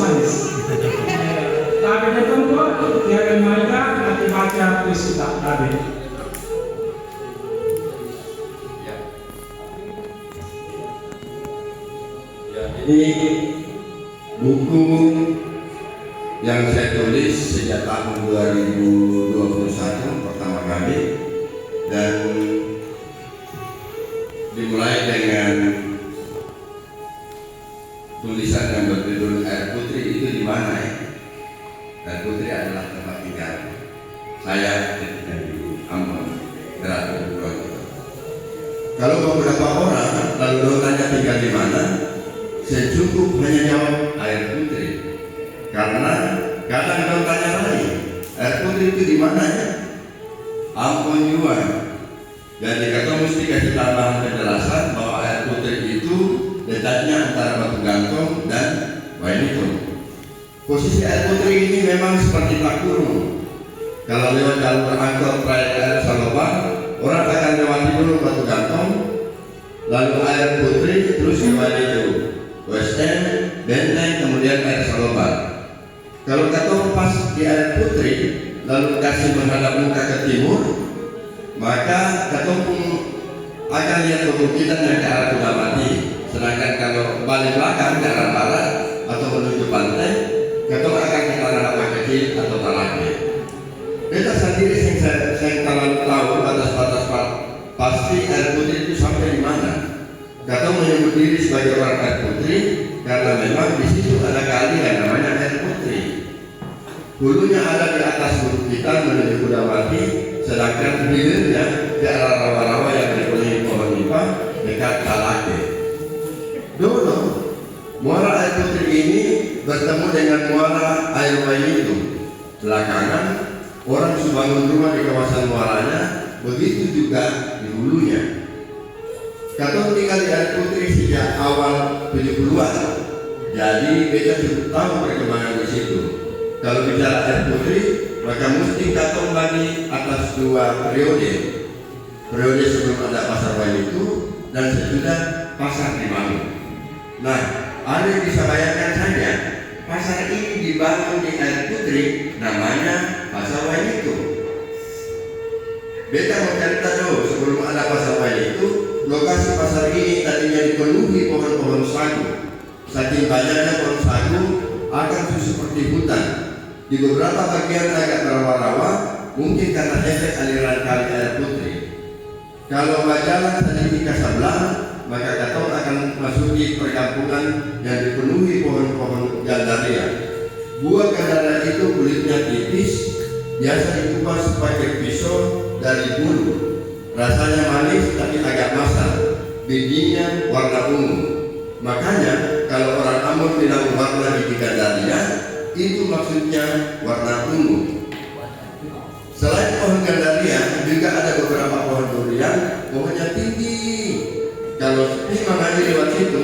manis. Tapi depan kok tiada mereka nanti baca puisi tak ada. Ini buku yang saya tulis sejak tahun 2021 pertama kali, dan dimulai dengan tulisan yang berjudul Air Putri itu di mana ya? Air Putri adalah tempat tinggal saya ketika di Ambon, Gerakan Purwokerto. Kalau beberapa orang lalu tanya tinggal di mana, saya cukup hanya jawab Air Putri, karena kadang kalau tanya lagi Air Putri itu di mana ya? Ambon juga. Jadi kita mesti kasih tambahan penjelasan bahwa Air Putri itu letaknya antara Batu Gantong dan Wainito. Posisi Air Putri ini memang seperti Takurung. Kalau lewat jalur angkot trayek Air Saloba, orang akan lewati dulu Batu Gantong, lalu Air Putri, terus ke Wainito, West End, Benteng, kemudian Air Saloba. Kalau kita pas di Air Putri, lalu kasih menghadap muka ke timur, maka kita pun akan lihat perbukitan yang ke arah Kudamati. Sedangkan kalau balik belakang ke arah barat atau menuju pantai, kita akan ke tanah abang kecil atau Talake. Kita sendiri yang terlalu tahu batas-batas pasti Air Putri itu sampai di mana. Kita menyebut diri sebagai orang Air Putri karena memang di situ ada kali yang namanya Air Putri. Hulunya ada di atas perbukitan menuju Kudamati, sedangkan hilirnya di arah rawa-rawa yang dipenuhi pohon nipah dekat Talake. Dulu muara Air Putri ini bertemu dengan muara Air Wainito. Belakangan orang membangun rumah di kawasan muaranya, begitu juga di hulunya. Kata tinggal di Air Putri sejak awal 70-an, jadi kita cukup tahu perkembangan di situ. Kalau bicara Air Putri, maka mesti kita kembali atas dua periode. Periode sebelum ada Pasar Wainito dan sesudah Pasar Dibangun. Nah, Anda bisa bayangkan saja, pasar ini dibangun di Air Putri, namanya Pasar Wainito. Beta mau cerita dulu, sebelum ada Pasar Wainito, lokasi pasar ini tadinya dipenuhi pohon-pohon sagu. Saking banyaknya pohon sagu akan seperti hutan. Di beberapa bagian agak rawa-rawa, mungkin karena efek aliran kali Air Putri. Kalau berjalan tadi ke sebelah, maka kita akan masuki perkampungan yang dipenuhi pohon-pohon gandaria. Buah gandaria itu kulitnya tipis, biasa dikupas pakai pisau dari bulu. Rasanya manis tapi agak masam, bijinya warna ungu. Makanya kalau orang Ambon bilang warna biji gandaria, itu maksudnya warna ungu. Selain pohon gandaria, juga ada beberapa pohon durian, pohonnya tinggi. Kalau sepi mengalir lewat situ,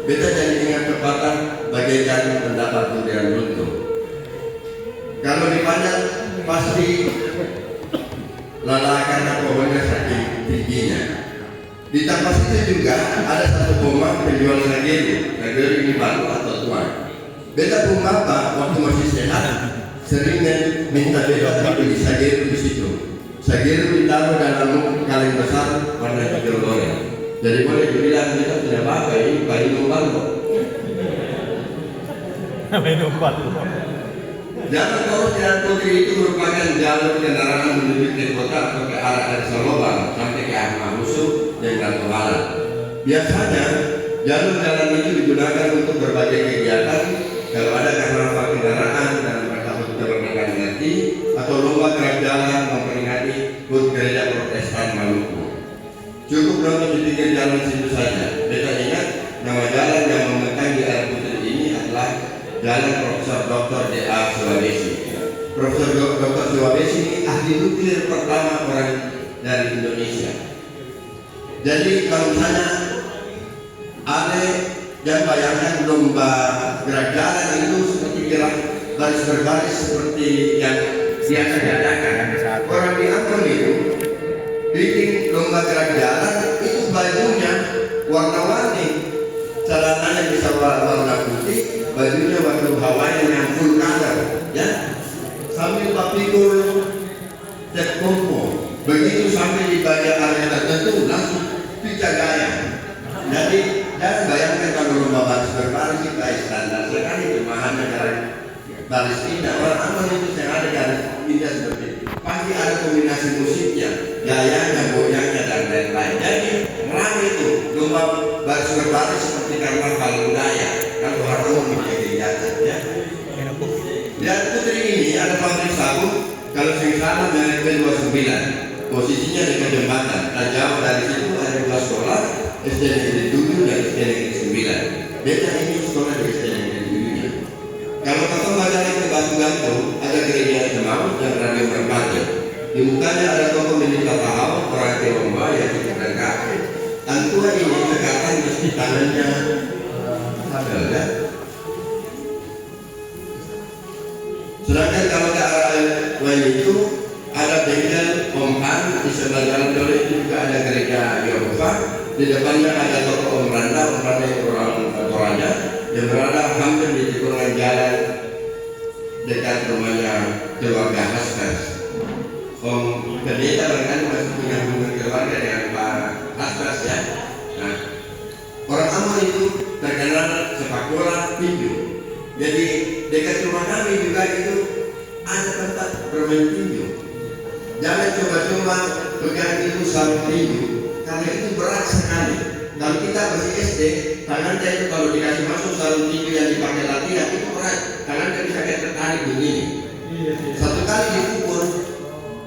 beta jadi ingat pepatah bagaikan mendapat durian runtuh. Kalau dipanjat pasti lelah karena pohonnya saking tingginya. Di tempat itu juga ada satu pomang penjual sageru. Sageru ini baru atau tua. Beta pun bapak waktu masih sehat seringnya minta beta beli sageru di situ. Sageru ditaruh dalam kaleng besar warna hijau goreng. Jadi boleh dibilang kita punya bapak ini bayi numpang kok. Bayi numpang. Jalan tol Air Putri itu merupakan jalur kendaraan menuju ke kota atau ke arah Air Saloba sampai ke arah Musuh dan Ratu Malang. Biasanya jalur jalan itu digunakan untuk berbagai kegiatan. Kalau ada karnaval kendaraan dan mereka untuk memperingati atau lomba gerak jalan memperingati HUT Gereja Protestan Maluku. Cukup nonton di pinggir jalan situ saja. Beta ingat nama jalan yang membentang di Air Putri ini adalah Jalan Profesor Dr. D.A. Sulawesi. Profesor Dr. Sulawesi ini ahli nuklir pertama orang dari Indonesia. Jadi kalau misalnya ada yang bayangkan lomba gerak jalan itu seperti gerak baris berbaris seperti yang biasa diadakan. Orang di Ambon itu bikin lomba gerak jalan itu bajunya warna-warni, celananya bisa warna putih, bajunya baju Hawaiian yang full color, ya, sambil pikul cek kompo. Begitu sampai di bagian area tertentu langsung pijak gaya. Jadi jangan bayangkan kalau lomba baris berbaris kita standar sekali jemaah negara baris indah. Orang aman itu yang ada garis indah seperti itu. Pasti ada kombinasi musiknya, gayanya, goyangnya dan lain-lain. Jadi ramai itu lomba baris berbaris seperti karnaval budaya. Kalau orang umum menjadi kegiatan, ya. Dan putri ini ada pabrik sabun. Kalau saya salah merek B29. Posisinya dekat jembatan. Nah, jauh dari situ ada 2 sekolah, SD Negeri 7 dan SD Negeri 9. Beda ini sekolah di SD Negeri 7-nya. Kalau kakak baca ke Batu Gantung, ada gereja Jemaat dan Radio Merpati. Di mukanya ada toko milik Tatahau, orang Tionghoa yang cukup dekat. Antua ini dekatan mesti tangannya kabel, ya. Sedangkan kalau ke arah lain itu ada bengkel Om Han, di sebelah jalan Dole itu juga ada gereja Yehova. Di depannya ada toko Om Randa yang orang Toraja yang berada hampir di tikungan jalan dekat rumahnya keluarga Haskas. Om Pendeta barangkali masih punya hubungan keluarga dengan Pak Haskas, ya. Nah, orang Amon itu terkenal sepak bola tinju. Jadi dekat rumah kami juga itu ada tempat bermain tinju. Jangan coba-coba pegang itu sarung tinju, karena itu berat sekali. Kalau kita masih SD, tangan saya itu kalau dikasih masuk sarung tinju yang dipakai latihan itu berat. Tangan saya bisa kayak tertarik begini. Satu kali dipukul,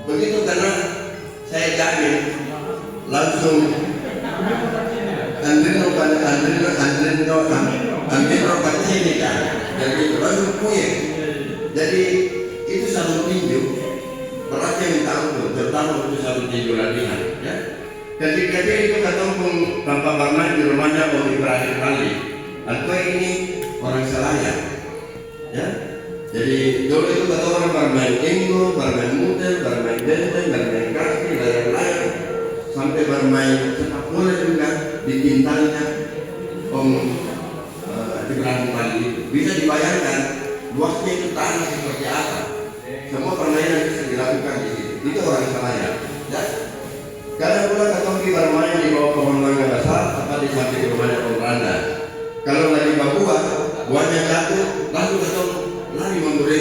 begitu karena saya jamin langsung Andrino Pacinica, jadi itu langsung puyeng. Jadi itu sarung tinju beratnya minta ampun, terutama untuk sarung tinju latihan, ya. Ketika itu ketemu tanpa bermain di rumahnya Om Ibrahim Ali. Aku ini orang Selayar, ya. Jadi dulu itu kata orang bermain enggo, bermain muter, bermain benteng, bermain kaki, layar-layar, sampai bermain sepak bola juga di bintangnya Om Ibrahim Ali itu. Bisa dibayangkan luasnya itu tanah seperti apa. Semua permainan bisa dilakukan di situ. Itu orang Selayar, ya. Kadang pula ketemu bermain di bawah pohon mangga besar atau di samping rumahnya Om Randa. Kalau lagi buah, buahnya jatuh, langsung ketemu lari memberi